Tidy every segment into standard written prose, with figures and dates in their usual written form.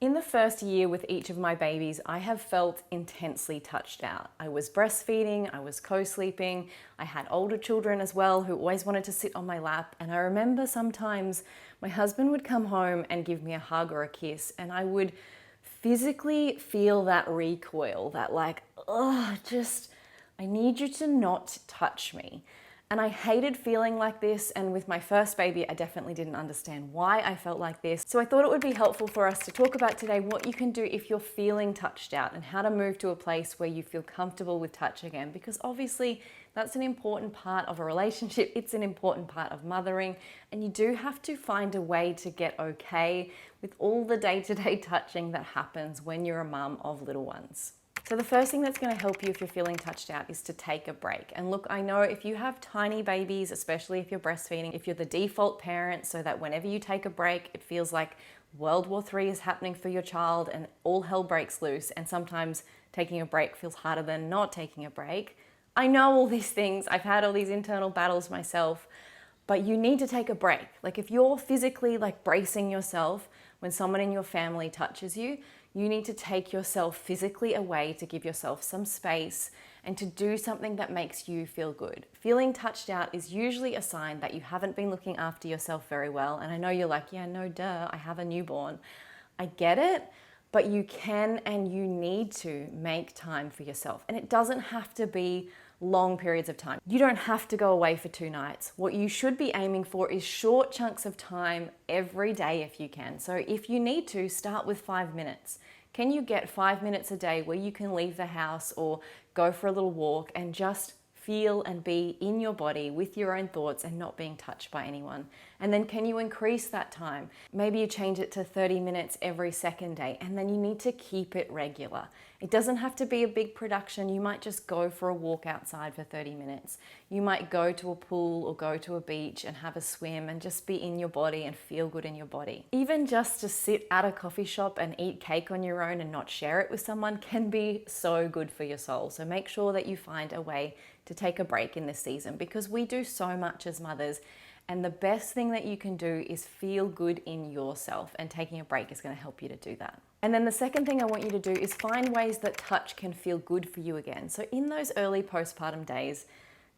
In the first year with each of my babies, I have felt intensely touched out. I was breastfeeding, I was co-sleeping, I had older children as well who always wanted to sit on my lap, and I remember sometimes my husband would come home and give me a hug or a kiss, and I would physically feel that recoil, that like, oh, just, I need you to not touch me. And I hated feeling like this, and with my first baby, I definitely didn't understand why I felt like this. So I thought it would be helpful for us to talk about today what you can do if you're feeling touched out and how to move to a place where you feel comfortable with touch again, because obviously that's an important part of a relationship. It's an important part of mothering, and you do have to find a way to get okay with all the day-to-day touching that happens when you're a mum of little ones. So the first thing that's going to help you if you're feeling touched out is to take a break. And look, I know if you have tiny babies, especially if you're breastfeeding, if you're the default parent so that whenever you take a break, it feels like World War III is happening for your child and all hell breaks loose, and sometimes taking a break feels harder than not taking a break. I know all these things. I've had all these internal battles myself, but you need to take a break. Like if you're physically like bracing yourself when someone in your family touches you, you need to take yourself physically away to give yourself some space and to do something that makes you feel good. Feeling touched out is usually a sign that you haven't been looking after yourself very well. And I know you're like, yeah, no, duh, I have a newborn. I get it, but you can and you need to make time for yourself. And it doesn't have to be long periods of time. You don't have to go away for 2 nights. What you should be aiming for is short chunks of time every day if you can. So if you need to, start with 5 minutes. Can you get 5 minutes a day where you can leave the house or go for a little walk and just feel and be in your body with your own thoughts and not being touched by anyone? And then can you increase that time? Maybe you change it to 30 minutes every second day, and then you need to keep it regular. It doesn't have to be a big production. You might just go for a walk outside for 30 minutes. You might go to a pool or go to a beach and have a swim and just be in your body and feel good in your body. Even just to sit at a coffee shop and eat cake on your own and not share it with someone can be so good for your soul. So make sure that you find a way to take a break in this season, because we do so much as mothers, and the best thing that you can do is feel good in yourself, and taking a break is going to help you to do that. And then the second thing I want you to do is find ways that touch can feel good for you again. So in those early postpartum days,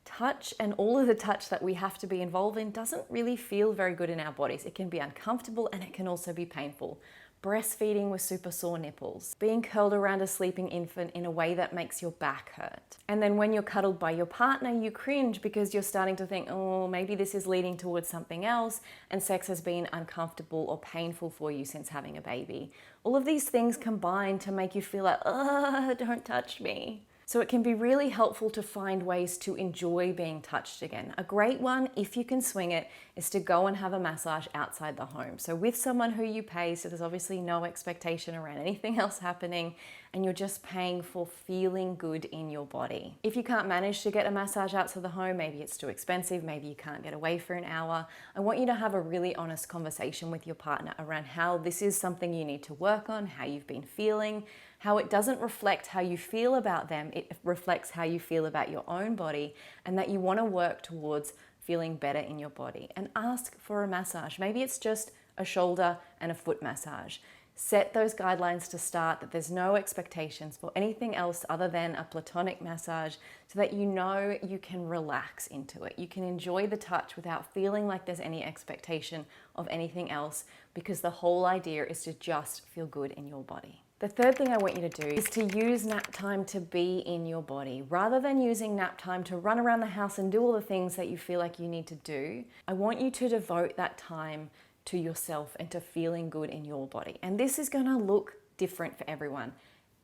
touch and all of the touch that we have to be involved in doesn't really feel very good in our bodies. It can be uncomfortable and it can also be painful. Breastfeeding with super sore nipples, being curled around a sleeping infant in a way that makes your back hurt. And then when you're cuddled by your partner, you cringe because you're starting to think, oh, maybe this is leading towards something else, and sex has been uncomfortable or painful for you since having a baby. All of these things combine to make you feel like, oh, don't touch me. So it can be really helpful to find ways to enjoy being touched again. A great one, if you can swing it, is to go and have a massage outside the home. So with someone who you pay, so there's obviously no expectation around anything else happening, and you're just paying for feeling good in your body. If you can't manage to get a massage outside the home, maybe it's too expensive, maybe you can't get away for an hour, I want you to have a really honest conversation with your partner around how this is something you need to work on, how you've been feeling, how it doesn't reflect how you feel about them, it reflects how you feel about your own body, and that you want to work towards feeling better in your body. And ask for a massage. Maybe it's just a shoulder and a foot massage. Set those guidelines to start, that there's no expectations for anything else other than a platonic massage, so that you know you can relax into it. You can enjoy the touch without feeling like there's any expectation of anything else, because the whole idea is to just feel good in your body. The third thing I want you to do is to use nap time to be in your body. Rather than using nap time to run around the house and do all the things that you feel like you need to do, I want you to devote that time to yourself and to feeling good in your body. And this is going to look different for everyone.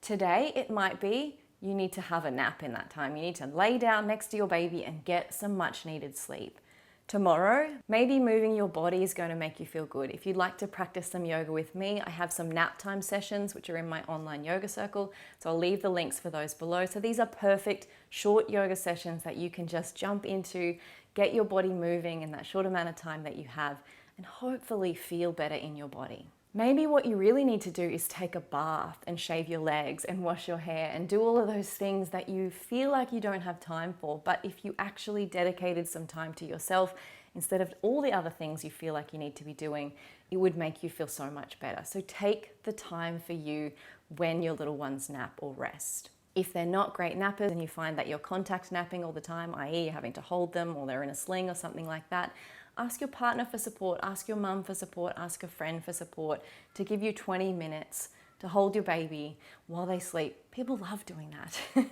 Today, it might be you need to have a nap in that time. You need to lay down next to your baby and get some much needed sleep. Tomorrow, maybe moving your body is going to make you feel good. If you'd like to practice some yoga with me, I have some nap time sessions, which are in my online yoga circle. So I'll leave the links for those below. So these are perfect short yoga sessions that you can just jump into, get your body moving in that short amount of time that you have, and hopefully feel better in your body. Maybe what you really need to do is take a bath and shave your legs and wash your hair and do all of those things that you feel like you don't have time for. But if you actually dedicated some time to yourself instead of all the other things you feel like you need to be doing, it would make you feel so much better. So take the time for you when your little ones nap or rest. If they're not great nappers and you find that you're contact napping all the time, i.e. you're having to hold them or they're in a sling or something like that, ask your partner for support, ask your mum for support, ask a friend for support to give you 20 minutes to hold your baby while they sleep. People love doing that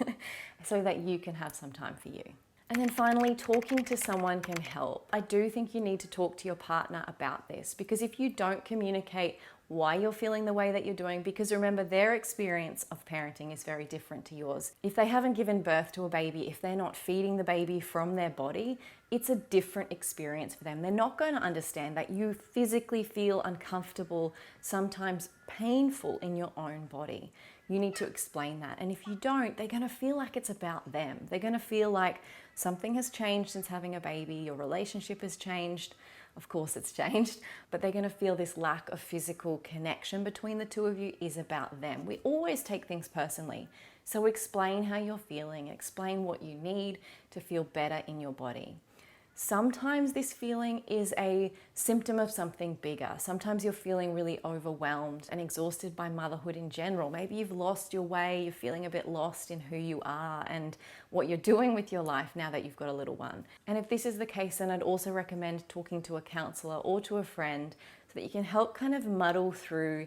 so that you can have some time for you. And then finally, talking to someone can help. I do think you need to talk to your partner about this, because if you don't communicate why you're feeling the way that you're doing, because remember, their experience of parenting is very different to yours. If they haven't given birth to a baby, if they're not feeding the baby from their body, it's a different experience for them. They're not going to understand that you physically feel uncomfortable, sometimes painful in your own body. You need to explain that. And if you don't, they're going to feel like it's about them. They're going to feel like something has changed since having a baby, your relationship has changed. Of course it's changed, but they're going to feel this lack of physical connection between the two of you is about them. We always take things personally. So explain how you're feeling, explain what you need to feel better in your body. Sometimes this feeling is a symptom of something bigger. Sometimes you're feeling really overwhelmed and exhausted by motherhood in general. Maybe you've lost your way, you're feeling a bit lost in who you are and what you're doing with your life now that you've got a little one. And if this is the case, then I'd also recommend talking to a counselor or to a friend so that you can help kind of muddle through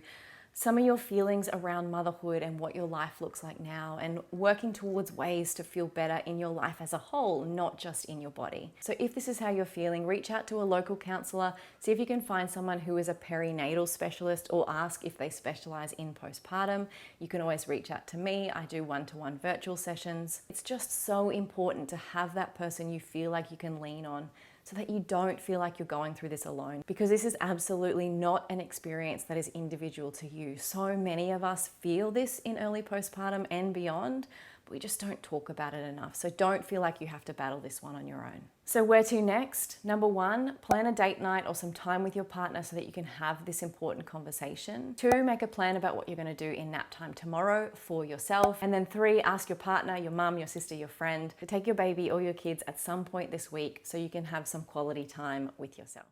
some of your feelings around motherhood and what your life looks like now, and working towards ways to feel better in your life as a whole, not just in your body. So if this is how you're feeling, reach out to a local counsellor, see if you can find someone who is a perinatal specialist, or ask if they specialise in postpartum. You can always reach out to me. I do one-to-one virtual sessions. It's just so important to have that person you feel like you can lean on, so that you don't feel like you're going through this alone, because this is absolutely not an experience that is individual to you. So many of us feel this in early postpartum and beyond, but we just don't talk about it enough. So don't feel like you have to battle this one on your own. So where to next? Number 1, plan a date night or some time with your partner so that you can have this important conversation. 2, make a plan about what you're going to do in nap time tomorrow for yourself. And then 3, ask your partner, your mum, your sister, your friend to take your baby or your kids at some point this week so you can have some quality time with yourself.